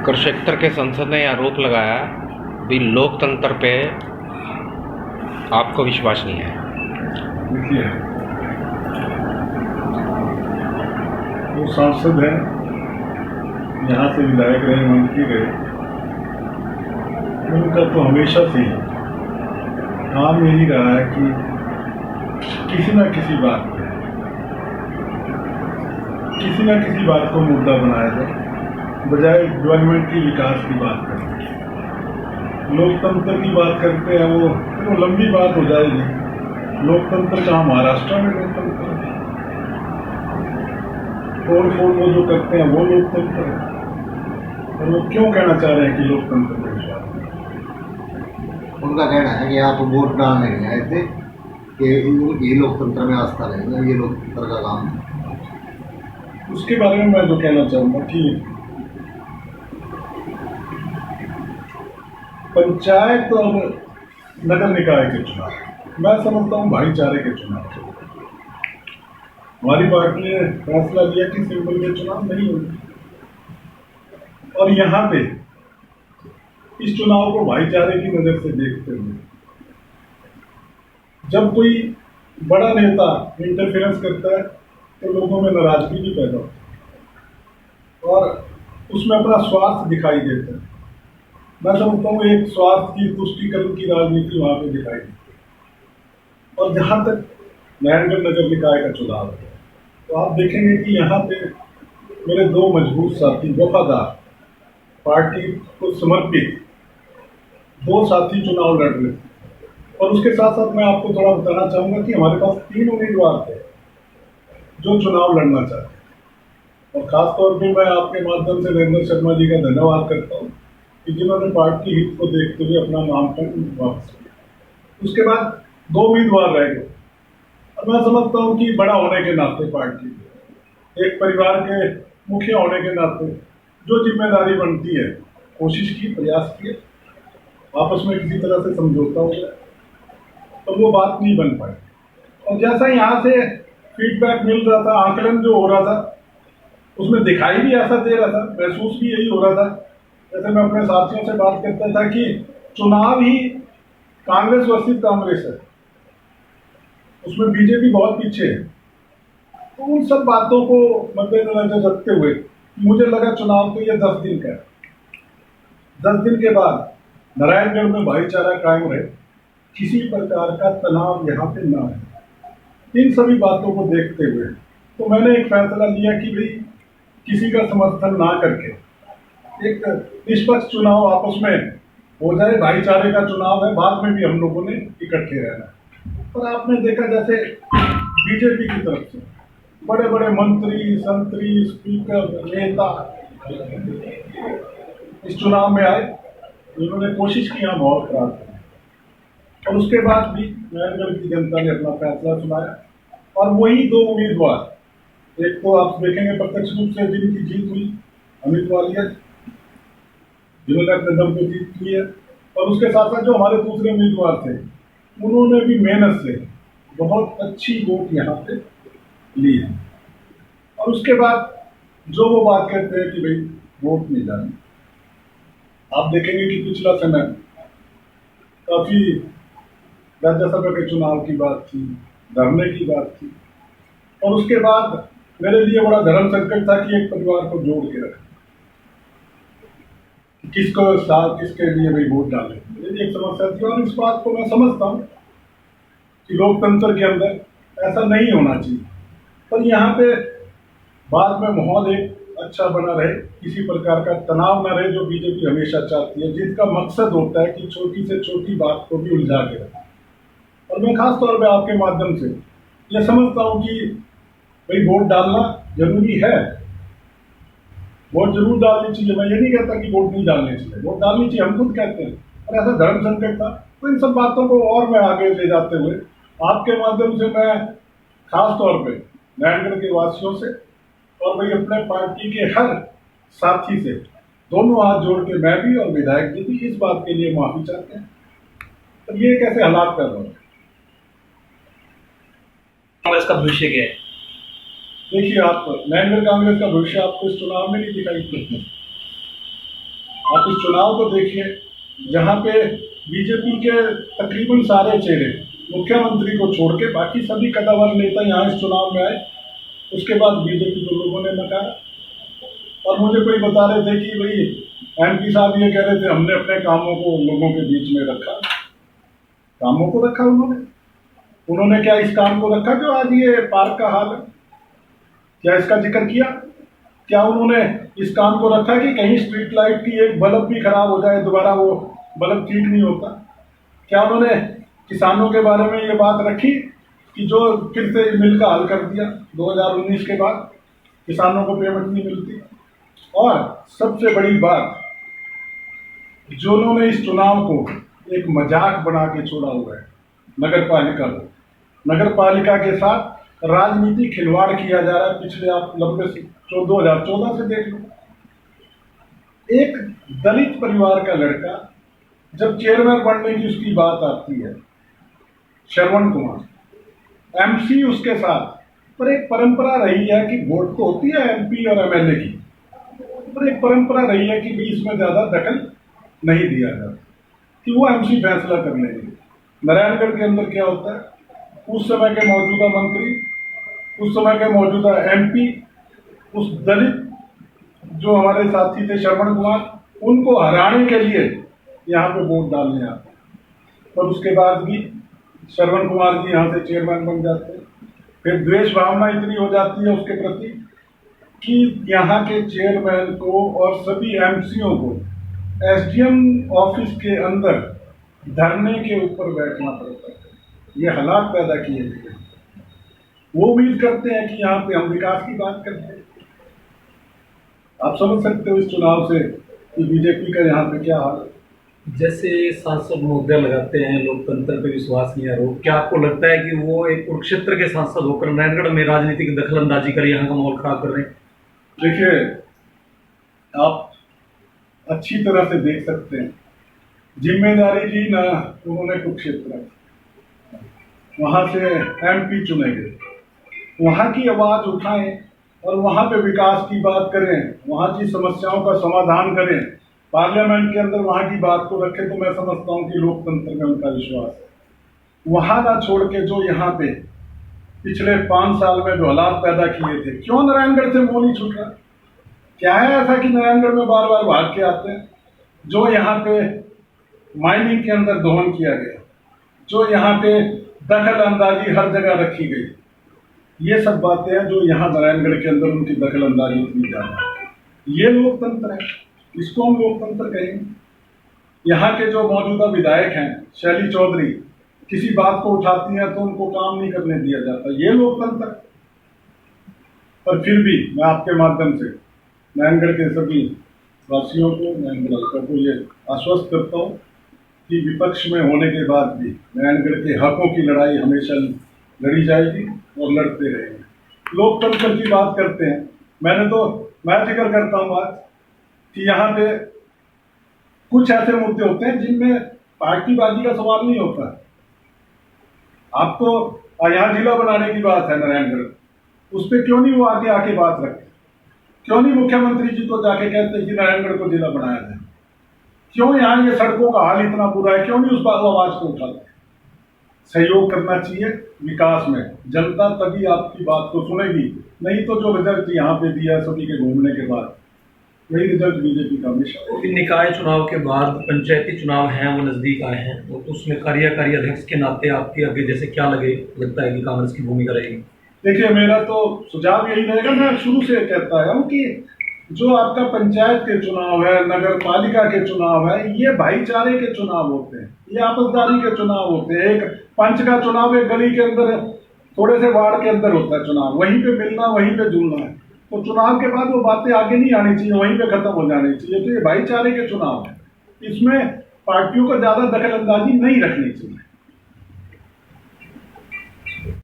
कुरुक्षेत्र के सांसद ने आरोप लगाया भी लोकतंत्र पे आपको विश्वास नहीं है। देखिए, वो सांसद हैं, यहाँ से विधायक रहे, मंत्री रहे, उनका तो हमेशा से ही काम यही रहा है कि किसी न किसी बात को मुद्दा बनाया जाए, बजाय डेवलपमेंट की, विकास की बात करें। लोकतंत्र की बात करते हैं, वो लंबी बात हो जाएगी। लोकतंत्र कहाँ महाराष्ट्र में लोकतंत्र है? तोड़ फोड़ वो जो करते हैं वो लोकतंत्र है। और वो क्यों कहना चाह रहे हैं कि लोकतंत्र में विश्वास नहीं? उनका कहना है कि आप वोट डालने नहीं आए थे, कि ये लोकतंत्र में आस्था रहेगा, ये लोकतंत्र का काम है। उसके बारे में मैं जो कहना चाहूँगा कि पंचायत और नगर निकाय के चुनाव मैं समझता हूँ भाईचारे के चुनाव। हमारी पार्टी ने फैसला लिया कि सिंबल के चुनाव नहीं होंगे, और यहाँ पे इस चुनाव को भाईचारे की नजर से देखते हुए जब कोई बड़ा नेता इंटरफेरेंस करता है तो लोगों में नाराजगी भी पैदा होती है और उसमें अपना स्वार्थ दिखाई देता है। मैं समझता हूँ एक स्वार्थ की, तुष्टीकरण की राजनीति वहाँ पे दिखाई देती है। और जहाँ तक नारायणगढ़ नगर निकाय का चुनाव है तो आप देखेंगे कि यहाँ पे मेरे दो मजबूत साथी, वफादार, पार्टी को समर्पित दो साथी चुनाव लड़ रहे थे। और उसके साथ साथ मैं आपको थोड़ा बताना चाहूँगा कि हमारे पास 3 उम्मीदवार थे जो चुनाव लड़ना चाहते हैं। और ख़ासतौर पर मैं आपके माध्यम से नरेंद्र शर्मा जी का धन्यवाद करता हूँ कि जिन्होंने पार्टी हित को देखते हुए अपना नामांकन वापस किया। उसके बाद 2 उम्मीदवार रह गए। और मैं समझता हूँ कि बड़ा होने के नाते, पार्टी एक परिवार के मुखिया होने के नाते जो जिम्मेदारी बनती है, कोशिश की, प्रयास किए, आपस में किसी तरह से समझौता हो गया, तो वो बात नहीं बन पाई। और जैसा यहाँ से फीडबैक मिल रहा था, आकलन जो हो रहा था, उसमें दिखाई भी ऐसा दे रहा था, महसूस भी यही हो रहा था, जैसे मैं अपने साथियों से बात करता था कि चुनाव ही कांग्रेस वर्सेस कांग्रेस है, उसमें बीजेपी बहुत पीछे है। तो उन सब बातों को मद्देनजर रखते हुए मुझे लगा चुनाव तो ये 10 दिन का है। 10 दिन के बाद नारायणगढ़ में भाईचारा कायम रहे, किसी प्रकार का तनाव यहाँ पे ना है। इन सभी बातों को देखते हुए तो मैंने एक फैसला लिया कि भाई किसी का समर्थन ना करके एक निष्पक्ष चुनाव आपस में हो जाए। भाईचारे का चुनाव है, बाद में भी हम लोगों ने इकट्ठे रहना है। और आपने देखा जैसे बीजेपी की तरफ से बड़े बड़े मंत्री, संतरी, स्पीकर, नेता इस चुनाव में आए, उन्होंने कोशिश की यहाँ माहौल खराब करने। और उसके बाद भी नारायणगढ़ की जनता ने अपना फैसला सुनाया और वही 2 उम्मीदवार, एक तो आप देखेंगे प्रत्यक्ष रूप से जिनकी जीत हुई, अमित वालिया, जिन्होंने अपने दम पे जीत की है, और उसके साथ साथ जो हमारे दूसरे उम्मीदवार थे उन्होंने भी मेहनत से बहुत अच्छी वोट यहाँ पे ली है। और उसके बाद जो वो बात करते हैं कि भाई वोट नहीं डालनी, आप देखेंगे कि पिछला समय काफी राज्यसभा के चुनाव की बात थी, धरने की बात थी, और उसके बाद मेरे लिए बड़ा धर्म संकट था कि एक परिवार को जोड़ के रखा, किसको साथ, किसके लिए भाई वोट डाले, मेरी एक समस्या थी। और इस बात को मैं समझता हूँ कि लोकतंत्र के अंदर ऐसा नहीं होना चाहिए, पर यहाँ पे बाद में माहौल एक अच्छा बना रहे, किसी प्रकार का तनाव न रहे, जो बीजेपी हमेशा चाहती है, जिसका मकसद होता है कि छोटी से छोटी बात को भी उलझा के रखें। और मैं खास तौर पे आपके माध्यम से ये समझता हूँ कि भाई वोट डालना जरूरी है, वोट जरूर डालनी चाहिए। मैं ये नहीं कहता कि वोट नहीं डालनी चाहिए, वोट डालनी चाहिए, हम खुद कहते हैं, और ऐसा धर्म संकट था। तो इन सब बातों को और मैं आगे ले जाते हुए आपके माध्यम से मैं खास तौर पे नारायणगढ़ के वासियों से और भाई अपने पार्टी के हर साथी से दोनों हाथ जोड़ के मैं भी और विधायक जी भी इस बात के लिए माफी चाहते हैं। तो ये कैसे हालात कर रहे हैं, कांग्रेस का भविष्य क्या है? देखिए, आप नारायणगढ़ कांग्रेस का भविष्य आपको इस चुनाव में नहीं दिखाई देता। आप इस चुनाव को देखिए, जहाँ पे बीजेपी के तकरीबन सारे चेहरे, मुख्यमंत्री को छोड़ के बाकी सभी कद्दावर नेता यहाँ इस चुनाव में आए, उसके बाद बीजेपी को लोगों ने नकारा। और मुझे कोई बता रहे थे कि भाई एमपी साहब ये कह रहे थे हमने अपने कामों को लोगों के बीच में रखा। कामों को रखा उन्होंने क्या इस काम को रखा जो आज ये पार्क का हाल है? क्या इसका जिक्र किया? क्या उन्होंने इस काम को रखा कि कहीं स्ट्रीट लाइट की एक बल्ब भी खराब हो जाए दोबारा वो बल्ब ठीक नहीं होता? क्या उन्होंने किसानों के बारे में ये बात रखी कि जो फिर से मिल का हल कर दिया 2019 के बाद, किसानों को पेमेंट नहीं मिलती? और सबसे बड़ी बात, जो उन्होंने इस चुनाव को एक मजाक बना के छोड़ा हुआ है, नगर पालिका के साथ राजनीति खिलवाड़ किया जा रहा है। पिछले आप लंबे से 2014 से देख लो, एक दलित परिवार का लड़का जब चेयरमैन बनने की उसकी बात आती है, श्रवण कुमार एमसी उसके साथ, पर एक परंपरा रही है कि वोट तो होती है एमपी और एमएलए की, पर एक परंपरा रही है कि बीच में ज्यादा दखल नहीं दिया जाता, कि वो एमसी फैसला कर लेंगे। नारायणगढ़ के अंदर क्या होता है, उस समय के मौजूदा मंत्री, उस समय के मौजूदा एमपी, उस दलित जो हमारे साथी थे श्रवण कुमार, उनको हराने के लिए यहाँ पे वोट डालने आते हैं, और उसके बाद भी श्रवण कुमार जी यहाँ से चेयरमैन बन जाते हैं। फिर द्वेष भावना इतनी हो जाती है उसके प्रति कि यहाँ के चेयरमैन को और सभी एमसीओ को एसडीएम ऑफिस के अंदर धरने के ऊपर बैठना पड़ता है। ये हालात पैदा किए गए। वो उम्मीद करते हैं कि यहाँ पे हम विकास की बात करते हैं। आप समझ सकते हो इस चुनाव से कि बीजेपी का यहाँ पे क्या हाल है। जैसे सांसद मुद्दे लगाते हैं, लोकतंत्र पे विश्वास नहीं आरोप, क्या आपको लगता है कि वो एक कुरुक्षेत्र के सांसद होकर नारायणगढ़ में राजनीतिक दखल अंदाजी कर यहाँ का माहौल खराब कर रहे हैं? देखिए, आप अच्छी तरह से देख सकते हैं, जिम्मेदारी ली ना उन्होंने कुरुक्षेत्र, वहां से एमपी चुने गए, वहां की आवाज उठाएं और वहां पे विकास की बात करें, वहां की समस्याओं का समाधान करें, पार्लियामेंट के अंदर वहां की बात को रखें, तो मैं समझता हूं कि लोकतंत्र में उनका विश्वास है। वहां ना छोड़ के जो यहाँ पे पिछले 5 साल में जो हालात पैदा किए थे, क्यों नारायणगढ़ से मुंह नहीं छूट रहा? क्या है ऐसा कि नारायणगढ़ में बार बार भाग के आते हैं? जो यहाँ पे माइनिंग के अंदर दोहन किया गया, जो यहाँ पे दखल अंदाजी हर जगह रखी गई, ये सब बातें हैं जो यहाँ नारायणगढ़ के अंदर उनकी दखल अंदाजी की जा रही है। ये लोकतंत्र है, इसको हम लोकतंत्र कहेंगे। यहाँ के जो मौजूदा विधायक हैं, शैली चौधरी, किसी बात को उठाती हैं तो उनको काम नहीं करने दिया जाता, ये लोकतंत्र। पर फिर भी मैं आपके माध्यम से नारायणगढ़ के सभी वासियों को, नारायणगढ़ को ये आश्वस्त करता हूँ कि विपक्ष में होने के बाद भी नारायणगढ़ के हकों की लड़ाई हमेशा लड़ी जाएगी और लड़ते रहेंगे। लोकतंत्र की बात करते हैं, मैं जिक्र करता हूँ आज कि यहाँ पे कुछ ऐसे मुद्दे होते हैं जिनमें पार्टीबाजी का सवाल नहीं होता। आपको यहाँ जिला बनाने की बात है नारायणगढ़, उस पर क्यों नहीं वो आके बात रखते? क्यों नहीं मुख्यमंत्री जी को जाके कहते कि नारायणगढ़ को जिला बनाया जाए? क्यों यहाँ ये सड़कों का हाल इतना बुरा है, क्यों नहीं उस आवाज को उठाते? सहयोग करना चाहिए विकास में, जनता तभी आपकी बात को सुनेगी। नहीं तो जो रिजल्ट यहाँ पे दिया सभी के घूमने के बाद, वही रिजल्ट बीजेपी का हमेशा। निकाय चुनाव के बाद पंचायती चुनाव हैं, वो नजदीक आए हैं, तो उसमें कार्यकारी अध्यक्ष के नाते आपके आगे जैसे क्या लगता है कि कांग्रेस की भूमिका रहेगी? देखिए, मेरा तो सुझाव यही रहेगा, मैं शुरू से कहता आया हूँ कि जो आपका पंचायत के चुनाव है, नगर पालिका के चुनाव है, ये भाईचारे के चुनाव होते हैं, ये आपसदारी के चुनाव होते हैं। एक पंच का चुनाव एक गली के अंदर, थोड़े से वार्ड के अंदर होता है चुनाव, वहीं पे मिलना, वहीं पे जुलना है। तो चुनाव के बाद वो बातें आगे नहीं आनी चाहिए, वहीं पे खत्म हो जानी चाहिए। तो ये भाईचारे के चुनाव है, इसमें पार्टियों को ज्यादा दखल अंदाजी नहीं रखनी चाहिए।